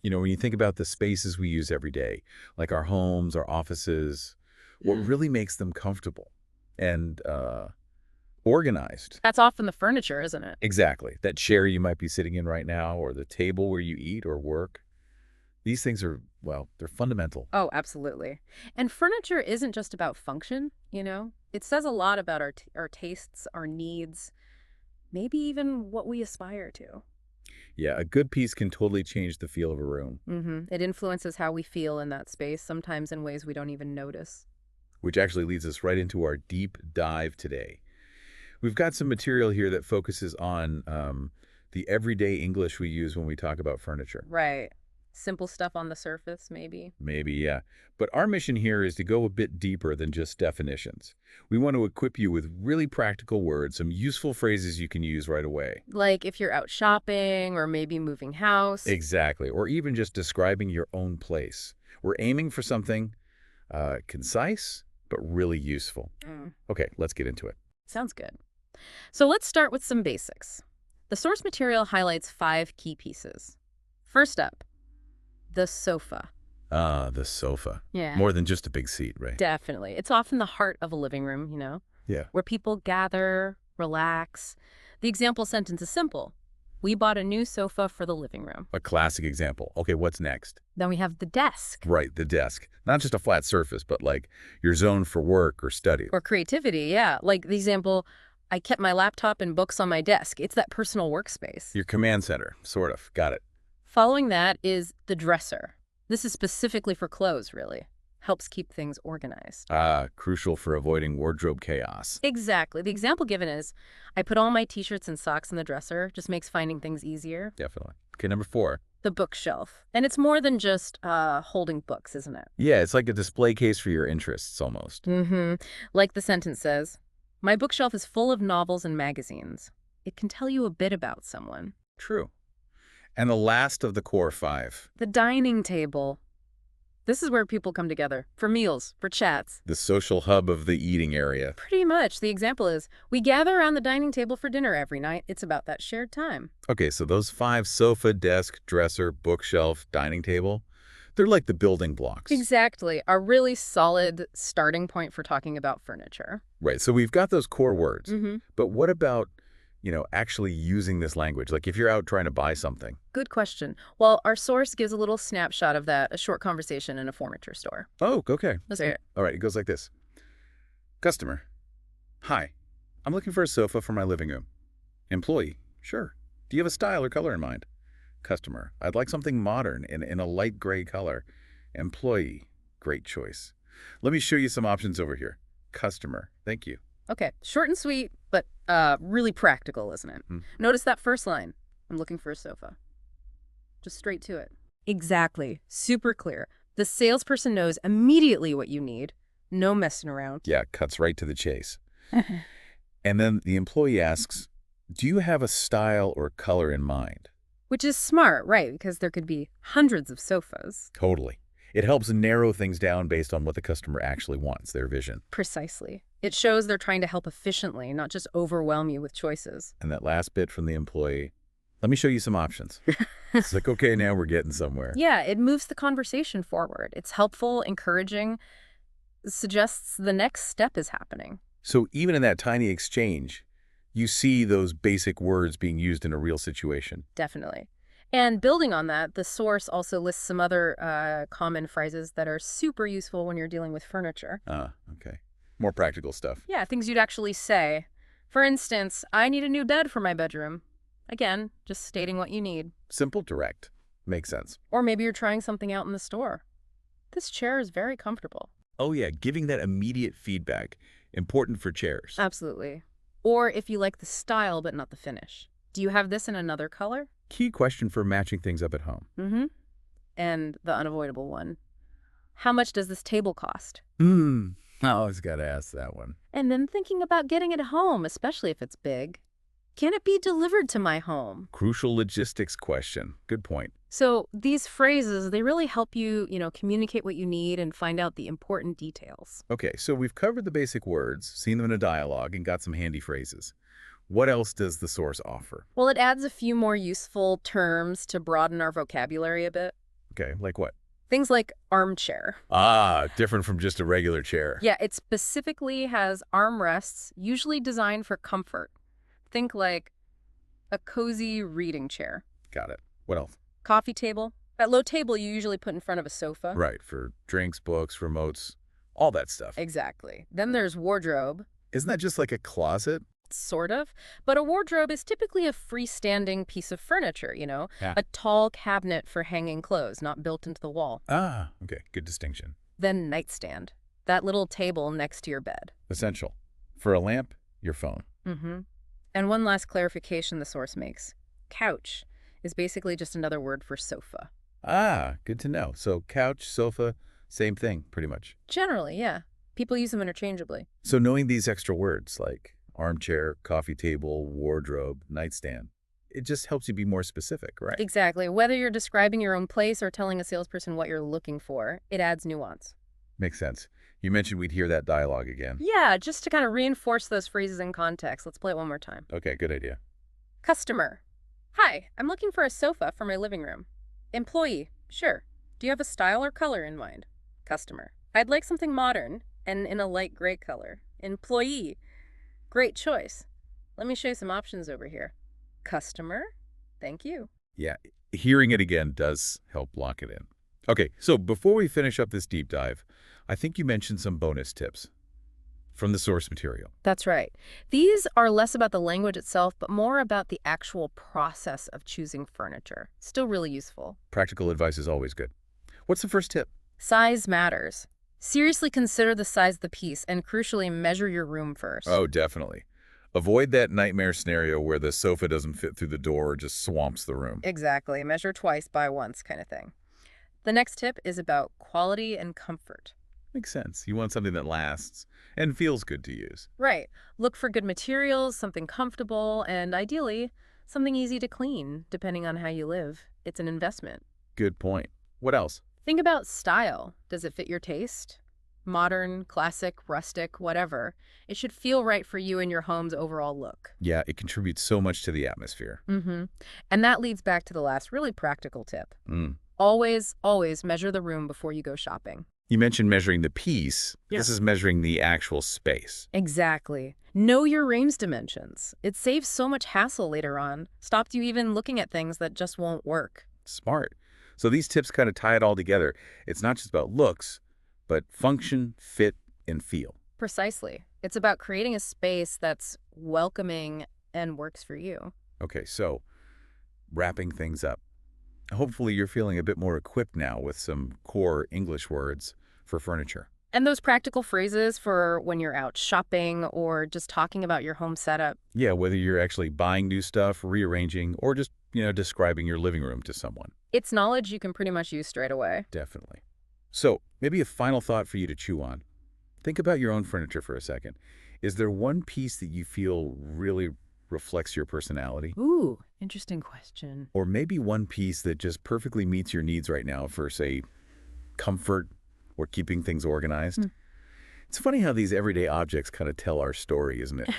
When you think about the spaces we use every day, like our homes, our offices, what really makes them comfortable and organized? That's often the furniture, isn't it? Exactly. That chair you might be sitting in right now, or the table where you eat or work. These things are, well, they're fundamental. Oh, absolutely. And furniture isn't just about function, you know? It says a lot about our tastes, our needs, maybe even what we aspire to. Yeah, a good piece can totally change the feel of a room, It influences how we feel in that space, sometimes in ways we don't even notice. which actually leads us right into our deep dive today. We've got some material here that focuses on the everyday English we use when we talk about furniture. Right. Simple stuff on the surface, maybe. Maybe, yeah. But our mission here is to go a bit deeper than just definitions. We want to equip you with really practical words, some useful phrases you can use right away. Like if you're out shopping or maybe moving house. Exactly. Or even just describing your own place. We're aiming for something concise, but really useful. Mm, Okay, let's get into it. sounds good. So let's start with some basics. The source material highlights 5 key pieces. First up, the sofa. Ah, the sofa. Yeah. More than just a big seat, right? Definitely. It's often the heart of a living room, Yeah. where people gather, relax. The example sentence is simple. We bought a new sofa for the living room. A classic example. Okay, what's next? Then we have the desk. Right, the desk. Not just a flat surface, but like your zone for work or study. Or creativity, yeah. Like the example, I kept my laptop and books on my desk. It's that personal workspace. Your command center, sort of. Got it. Following that is the dresser. This is specifically for clothes, really. Helps keep things organized. Ah, crucial for avoiding wardrobe chaos. Exactly. The example given is, I put all my t-shirts and socks in the dresser. Just makes finding things easier. Definitely. Okay, number 4. The bookshelf. And it's more than just holding books, isn't it? Yeah, it's like a display case for your interests, almost. Like the sentence says, my bookshelf is full of novels and magazines. It can tell you a bit about someone. True. And the last of the core 5, The dining table. This is where people come together for meals, for chats. the social hub of the eating area. Pretty much. The example is, we gather around the dining table for dinner every night. It's about that shared time. Okay, so those 5: sofa, desk, dresser, bookshelf, dining table, they're like the building blocks. Exactly. A really solid starting point for talking about furniture. Right, so we've got those core words. Mm-hmm. But what about, actually using this language? Like if you're out trying to buy something. Good question. Well, our source gives a little snapshot of that, a short conversation in a furniture store. Oh, okay. Let's hear it. All right, it goes like this. Customer. Hi, I'm looking for a sofa for my living room. Employee. Sure. Do you have a style or color in mind? Customer. I'd like something modern in a light gray color. Employee. Great choice. Let me show you some options over here. Customer. Thank you. Okay, short and sweet, but really practical, isn't it? Hmm. Notice that first line. I'm looking for a sofa. Just straight to it. Exactly. Super clear. The salesperson knows immediately what you need. No messing around. Yeah, cuts right to the chase. And then the employee asks, do you have a style or color in mind? Which is smart, right? Because there could be hundreds of sofas. Totally. It helps narrow things down based on what the customer actually wants, their vision. Precisely. It shows they're trying to help efficiently, not just overwhelm you with choices. And that last bit from the employee, let me show you some options. It's like, okay, now we're getting somewhere. Yeah, it moves the conversation forward. It's helpful, encouraging, suggests the next step is happening. So even in that tiny exchange, you see those basic words being used in a real situation. Definitely. And building on that, the source also lists some other common phrases that are super useful when you're dealing with furniture. Ah, okay. More practical stuff. Yeah, things you'd actually say. For instance, I need a new bed for my bedroom. Again, just stating what you need. Simple, direct. Makes sense. Or maybe you're trying something out in the store. This chair is very comfortable. Oh yeah, giving that immediate feedback. Important for chairs. Absolutely. Or if you like the style but not the finish. Do you have this in another color? Key question for matching things up at home. Mm-hmm. And the unavoidable one. How much does this table cost? I always got to ask that one. And then thinking about getting it home, especially if it's big. Can it be delivered to my home? Crucial logistics question. Good point. So these phrases, they really help you, communicate what you need and find out the important details. Okay, so we've covered the basic words, seen them in a dialogue, and got some handy phrases. What else does the source offer? Well, it adds a few more useful terms to broaden our vocabulary a bit. Okay, like what? Things like armchair. Ah, different from just a regular chair. Yeah, it specifically has armrests, usually designed for comfort. Think like a cozy reading chair. Got it. What else? Coffee table. That low table you usually put in front of a sofa. Right, for drinks, books, remotes, all that stuff. Exactly. Then there's wardrobe. Isn't that just like a closet? Sort of. But a wardrobe is typically a freestanding piece of furniture, Yeah. a tall cabinet for hanging clothes, not built into the wall. Ah, okay, good distinction. Then nightstand. That little table next to your bed. Essential. For a lamp, your phone. Mm-hmm. And one last clarification the source makes. Couch is basically just another word for sofa. Ah, good to know. So couch, sofa, same thing, pretty much. Generally, yeah. People use them interchangeably. So knowing these extra words like armchair, coffee table, wardrobe, nightstand, it just helps you be more specific, right? Exactly. Whether you're describing your own place or telling a salesperson what you're looking for, it adds nuance. Makes sense. You mentioned we'd hear that dialogue again. Yeah, just to kind of reinforce those phrases in context. Let's play it one more time. Okay, good idea. Customer. Hi, I'm looking for a sofa for my living room. Employee. Sure. Do you have a style or color in mind? Customer. I'd like something modern and in a light gray color. Employee. Great choice. Let me show you some options over here. Customer. Thank you. Yeah, hearing it again does help lock it in. Okay, so before we finish up this deep dive, I think you mentioned some bonus tips from the source material. That's right. These are less about the language itself, but more about the actual process of choosing furniture. Still really useful. Practical advice is always good. What's the first tip? Size matters. Seriously consider the size of the piece and crucially measure your room first. Oh, definitely. Avoid that nightmare scenario where the sofa doesn't fit through the door or just swamps the room. Exactly. Measure twice, buy once kind of thing. The next tip is about quality and comfort. Makes sense. You want something that lasts and feels good to use. Right. Look for good materials, something comfortable, and ideally, something easy to clean, depending on how you live. It's an investment. Good point. What else? Think about style. Does it fit your taste? Modern, classic, rustic, whatever. It should feel right for you and your home's overall look. Yeah, it contributes so much to the atmosphere. Mm-hmm. And that leads back to the last really practical tip. Mm. Always, always measure the room before you go shopping. You mentioned measuring the piece. Yeah. This is measuring the actual space. Exactly. Know your room's dimensions. It saves so much hassle later on. Stops you even looking at things that just won't work. Smart. So these tips kind of tie it all together. It's not just about looks, but function, fit, and feel. Precisely. It's about creating a space that's welcoming and works for you. Okay, so wrapping things up. Hopefully you're feeling a bit more equipped now with some core English words for furniture. And those practical phrases for when you're out shopping or just talking about your home setup. Yeah, whether you're actually buying new stuff, rearranging, or just, describing your living room to someone. It's knowledge you can pretty much use straight away. Definitely. So maybe a final thought for you to chew on. Think about your own furniture for a second. Is there one piece that you feel really reflects your personality? Ooh, interesting question. Or maybe one piece that just perfectly meets your needs right now for, say, comfort or keeping things organized? It's funny how these everyday objects kind of tell our story, isn't it?